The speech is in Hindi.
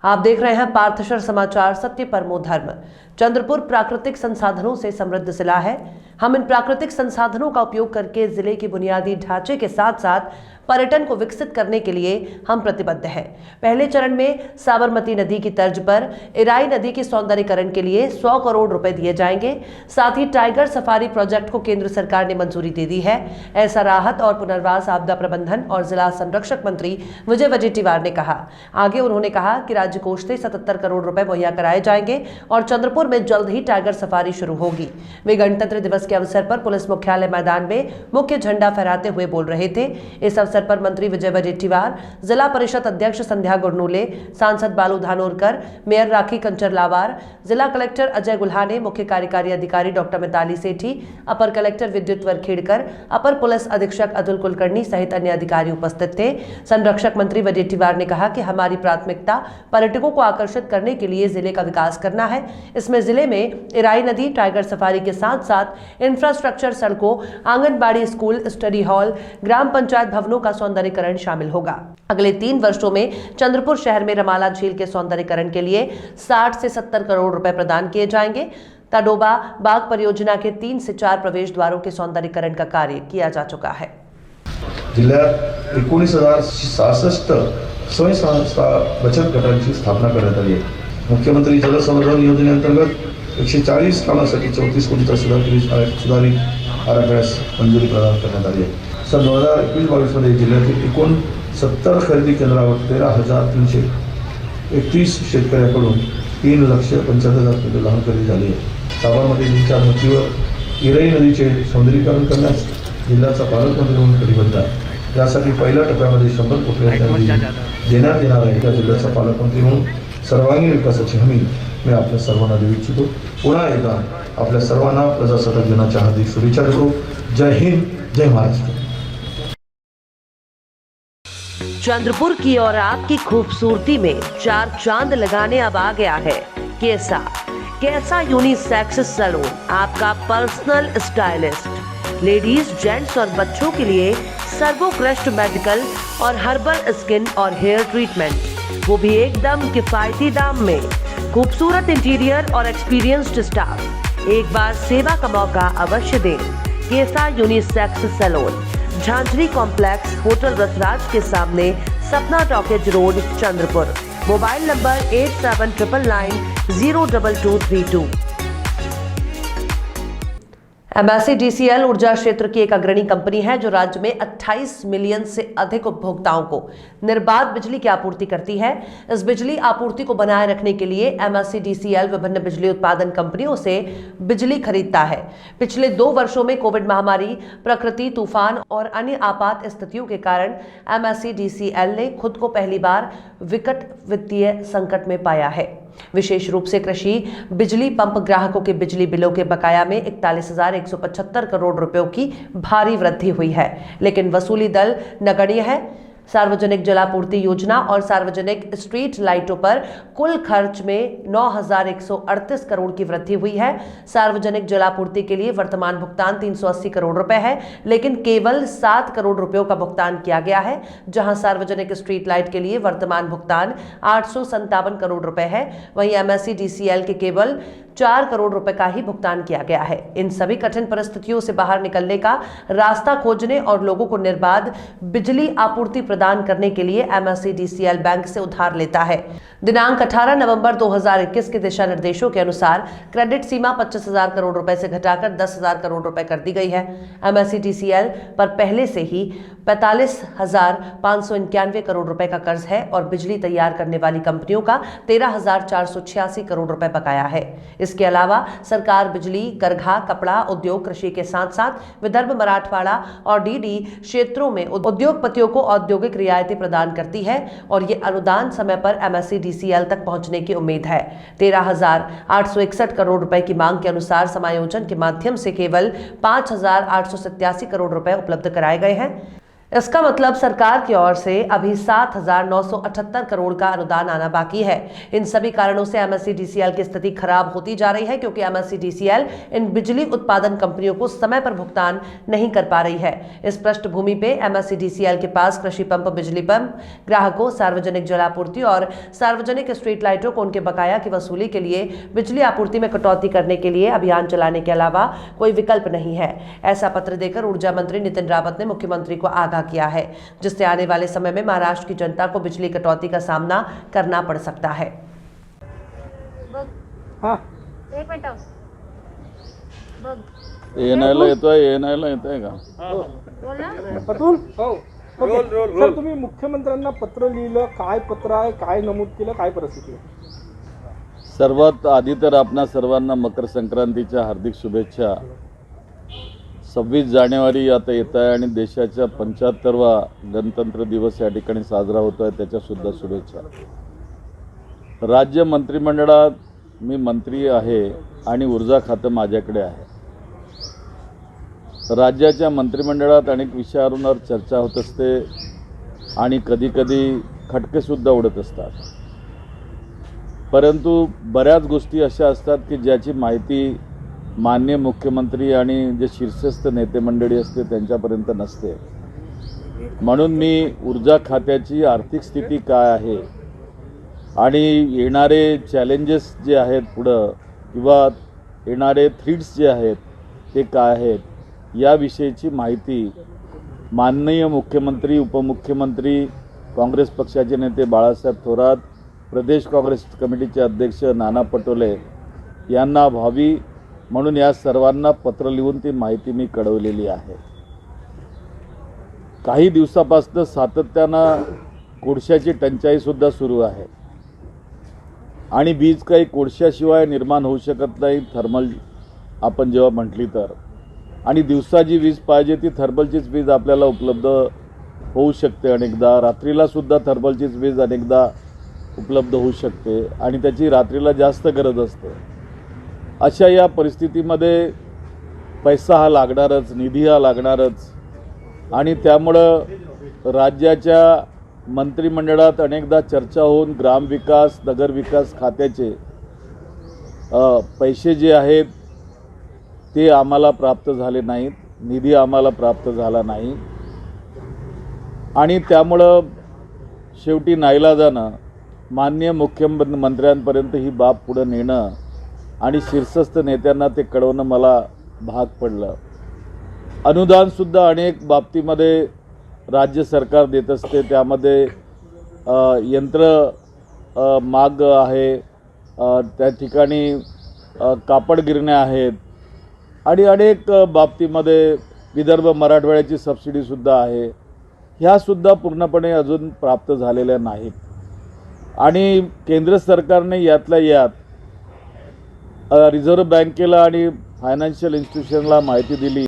आप देख रहे हैं पार्थशर समाचार, सत्य परमो धर्म। चंद्रपुर प्राकृतिक संसाधनों से समृद्ध जिला है। हम इन प्राकृतिक संसाधनों का उपयोग करके जिले की बुनियादी ढांचे के साथ साथ पर्यटन को विकसित करने के लिए हम प्रतिबद्ध हैं। पहले चरण में साबरमती नदी की तर्ज पर इराई नदी के सौंदर्यीकरण के लिए 100 करोड़ रुपए दिए जाएंगे। साथ ही टाइगर सफारी प्रोजेक्ट को केंद्र सरकार ने मंजूरी दे दी है, ऐसा राहत और पुनर्वास, आपदा प्रबंधन और जिला संरक्षक मंत्री विजय वडेट्टीवार ने कहा। आगे उन्होंने कहा कि राज्य कोष से 77 करोड़ रुपए मुहैया कराए जाएंगे और चंद्रपुर में जल्द ही टाइगर सफारी शुरू होगी। वे गणतंत्र दिवस के अवसर पर पुलिस मुख्यालय मैदान में मुख्य झंडा फहराते हुए बोल रहे थे। इस अवसर पर मंत्री विजय वडेट्टीवार, जिला परिषद अध्यक्ष संध्या गुरनूले, सांसद बालू धानोरकर, मेयर राखी कंचरलावार, जिला कलेक्टर अजय गुल्हाने, मुख्य कार्यकारी अधिकारी डॉक्टर मिताली सेठी, अपर कलेक्टर विद्युत वरखेड़कर, अपर पुलिस अधीक्षक अतुल कुलकर्णी सहित अन्य अधिकारी उपस्थित थे। संरक्षक मंत्री वडेट्टीवार ने कहा कि हमारी प्राथमिकता पर्यटकों को आकर्षित करने के लिए जिले का विकास करना है। इसमें जिले में इराई नदी, टाइगर सफारी के साथ साथ इंफ्रास्ट्रक्चर, सड़कों, आंगनबाड़ी, स्कूल, स्टडी हॉल, ग्राम पंचायत भवनों का सौंदर्यीकरण शामिल होगा। अगले 3 वर्षों में चंद्रपुर शहर में रमाला झील के सौंदर्यीकरण के लिए 60 से 70 करोड़ रुपए प्रदान किए जाएंगे। ताडोबा बाग परियोजना के 3 से 4 प्रवेश द्वारों के सौंदर्यीकरण का कार्य किया जा चुका है। जिल्ह्यात 19,066 स्वयंसंस्था बचत गटांची स्थापना करण्यात आली आहे। मुख्यमंत्री जलसंवर्धन योजनेअंतर्गत 140 कामांसाठी 34 कोटीचा सुधारित आराखड्यास मंजुरी प्रदान करण्यात आली आहे। सन 2021-22 मध्ये जिल्ह्यातील एकूण 70 खरेदी केंद्रावर 13,331 शेतकऱ्यांकडून 3,75,000 क्विंटल लहान खरेदी झाली आहे। साबरमती नदीच्या मतीवर इराई नदीचे सौंदर्यीकरण करण्यास जिल्ह्याचा पालकमंत्री म्हणून कटिबद्ध आहे। यासाठी पहिल्या टप्प्यामध्ये 100 कोटी देण्यात येणार आहे। त्या जिल्ह्याचा पालकमंत्री म्हणून सर्वांगीण विकासाची हमी मी आपल्या सर्वांना देऊ इच्छितो। पुन्हा एकदा आपल्या सर्वांना प्रजासत्ताक दिनाच्या हार्दिक शुभेच्छा देतो। जय हिंद, जय महाराष्ट्र। चंद्रपुर की और आपकी खूबसूरती में 4 चांद लगाने अब आ गया है कैसा यूनिसेक्स सैलून, आपका पर्सनल स्टाइलिस्ट। लेडीज, जेंट्स और बच्चों के लिए सर्वोत्कृष्ट मेडिकल और हर्बल स्किन और हेयर ट्रीटमेंट, वो भी एकदम किफायती दाम में। खूबसूरत इंटीरियर और एक्सपीरियंस्ड स्टाफ। एक बार सेवा का मौका अवश्य दें। कैसा unisex salon, Jhanjhari complex, hotel Rasraj के सामने, Sapna talkies road, Chandrapur. Mobile number 8799902232। MSEDCL ऊर्जा क्षेत्र की एक अग्रणी कंपनी है जो राज्य में 28 मिलियन से अधिक उपभोक्ताओं को निर्बाध बिजली की आपूर्ति करती है। इस बिजली आपूर्ति को बनाए रखने के लिए MSEDCL विभिन्न बिजली उत्पादन कंपनियों से बिजली खरीदता है। पिछले 2 वर्षों में कोविड महामारी, प्रकृति तूफान और अन्य आपात स्थितियों के कारण MSEDCL ने खुद को पहली बार विकट वित्तीय संकट में पाया है। विशेष रूप से कृषि बिजली पंप ग्राहकों के बिजली बिलों के बकाया में 41,175 करोड़ रुपयों की भारी वृद्धि हुई है, लेकिन वसूली दर नगण्य है। सार्वजनिक जलापूर्ति योजना और सार्वजनिक स्ट्रीट लाइटों पर कुल खर्च में 9,138 करोड़ की वृद्धि हुई है। सार्वजनिक जलापूर्ति के लिए वर्तमान भुगतान 380 करोड़ रुपए है, लेकिन केवल 7 करोड़ रुपयों का भुगतान किया गया है, जहां सार्वजनिक स्ट्रीट लाइट के लिए वर्तमान भुगतान 857 करोड़ रुपए है। वहीं MSEDCL के केवल 4 करोड़ रुपए का ही भुगतान किया गया है। इन सभी कठिन परिस्थितियों से बाहर निकलने का रास्ता खोजने और लोगों को निर्बाध बिजली आपूर्ति प्रदान करने के लिए MSEDCL बैंक से उधार लेता है। दिनांक 18 नवंबर 2021 के दिशा निर्देशों के अनुसार क्रेडिट सीमा 25,000 करोड़ रुपए से घटाकर 10,000 करोड़ रुपए कर दी गई है। MSEDCL पर पहले से ही 45,591 करोड़ रुपए का कर्ज है और बिजली तैयार करने वाली कंपनियों का 13,486 करोड़ रुपए बकाया है। इसके अलावा सरकार बिजली, करघा, कपड़ा उद्योग, कृषि के साथ साथ विदर्भ, मराठवाड़ा और डीडी क्षेत्रों में उद्योगपतियों को औद्योगिक रियायतें प्रदान करती है और ये अनुदान समय पर MSEDCL तक पहुंचने की उम्मीद है। 13,861 करोड़ रुपए की मांग के अनुसार समायोजन के माध्यम से केवल 5,887 करोड़ रुपए उपलब्ध कराए गए हैं। इसका मतलब सरकार की ओर से अभी 7,978 करोड़ का अनुदान आना बाकी है। इन सभी कारणों से एमएससीडीसीएल की स्थिति खराब होती जा रही है, क्योंकि एमएससीडीसीएल इन बिजली उत्पादन कंपनियों को समय पर भुगतान नहीं कर पा रही है। इस पृष्ठभूमि पे एमएससीडीसीएल के पास कृषि पंप, बिजली पंप ग्राहकों, सार्वजनिक जलापूर्ति और सार्वजनिक स्ट्रीट लाइटों को उनके बकाया की वसूली के लिए बिजली आपूर्ति में कटौती करने के लिए अभियान चलाने के अलावा कोई विकल्प नहीं है। ऐसा पत्र देकर ऊर्जा मंत्री नितिन रावत ने मुख्यमंत्री को आगाह किया है, जिससे आने वाले समय में महाराष्ट्र की जनता को बिजली कटौती का सामना करना पड़ सकता है। हाँ एक मिनिट बघ येणायला येतोय का बोल ना. अतुल हो सर, तुम्ही मुख्यमंत्र्यांना पत्र लिहिलं, काय पत्र आहे, काय नमूद केलं, काय परिस्थिती आहे? सर्वात आधी तर आपणा सर्वांना मकर संक्रांतीच्या हार्दिक शुभेच्छा. 26 जानेवारी आता येत आहे आणि देशाच्या 75वा गणतंत्र दिवस या ठिकाणी साजरा होतो आहे, त्याच्यासुद्धा शुभेच्छा. राज्य मंत्रिमंडळात मी मंत्री आहे आणि ऊर्जा खातं माझ्याकडे आहे. राज्याच्या मंत्रिमंडळात अनेक विषयांवर चर्चा होत असते आणि कधीकधी खटकेसुद्धा उडत असतात. परंतु बऱ्याच गोष्टी अशा असतात की ज्याची माहिती माननीय मुख्यमंत्री आणि जे शीर्षस्थ नेते मंडळी असते त्यांच्यापर्यंत नसते. म्हणून मी ऊर्जा खात्याची आर्थिक स्थिती काय आहे आणि येणारे चॅलेंजेस जे आहेत पुढं किंवा येणारे थ्रेट्स जे आहेत ते काय आहेत याविषयीची माहिती माननीय मुख्यमंत्री, उपमुख्यमंत्री, काँग्रेस पक्षाचे नेते बाळासाहेब थोरात, प्रदेश काँग्रेस कमिटीचे अध्यक्ष नाना पटोले यांना व्हावी म्हणून या सर्वांना पत्र लिहून ती माहिती मी कळवलेली आहे. काही दिवसापासून सातत्यानं कोळशाची टंचाईसुद्धा सुरू आहे आणि वीज काही कोळशाशिवाय निर्माण होऊ शकत नाही, थर्मल आपण जेव्हा म्हटली तर. आणि दिवसाची वीज पाहिजे ती थर्मलचीच वीज आपल्याला उपलब्ध होऊ शकते. अनेकदा रात्रीलासुद्धा थर्मलचीच वीज अनेकदा उपलब्ध होऊ शकते आणि त्याची रात्रीला जास्त गरज असते. अशा या परिस्थितीमध्ये पैसा हा लागणारच, निधी हा लागणारच आणि त्यामुळं राज्याच्या मंत्रिमंडळात अनेकदा चर्चा होऊन ग्रामविकास, नगरविकास खात्याचे पैसे जे आहेत ते आम्हाला प्राप्त झाले नाहीत, निधी आम्हाला प्राप्त झाला नाही आणि त्यामुळं शेवटी नाईलाजानं माननीय मुख्यमंत्र्यांपर्यंत ही बाब पुढे नेणं आणि शीर्षस्थ नेत्यांना ते कळवणं मला भाग पडलं. अनुदानसुद्धा अनेक बाबतीमध्ये राज्य सरकार देत असते, त्यामध्ये यंत्र माग आहे, त्या ठिकाणी कापड गिरण्या आहेत आणि अनेक बाबतीमध्ये विदर्भ मराठवाड्याची सबसिडीसुद्धा आहे. ह्यासुद्धा पूर्णपणे अजून प्राप्त झालेल्या नाहीत आणि केंद्र सरकारने यातल्या यात रिझर्व्ह बँकेला आणि फायनान्शियल इन्स्टिट्यूशनला माहिती दिली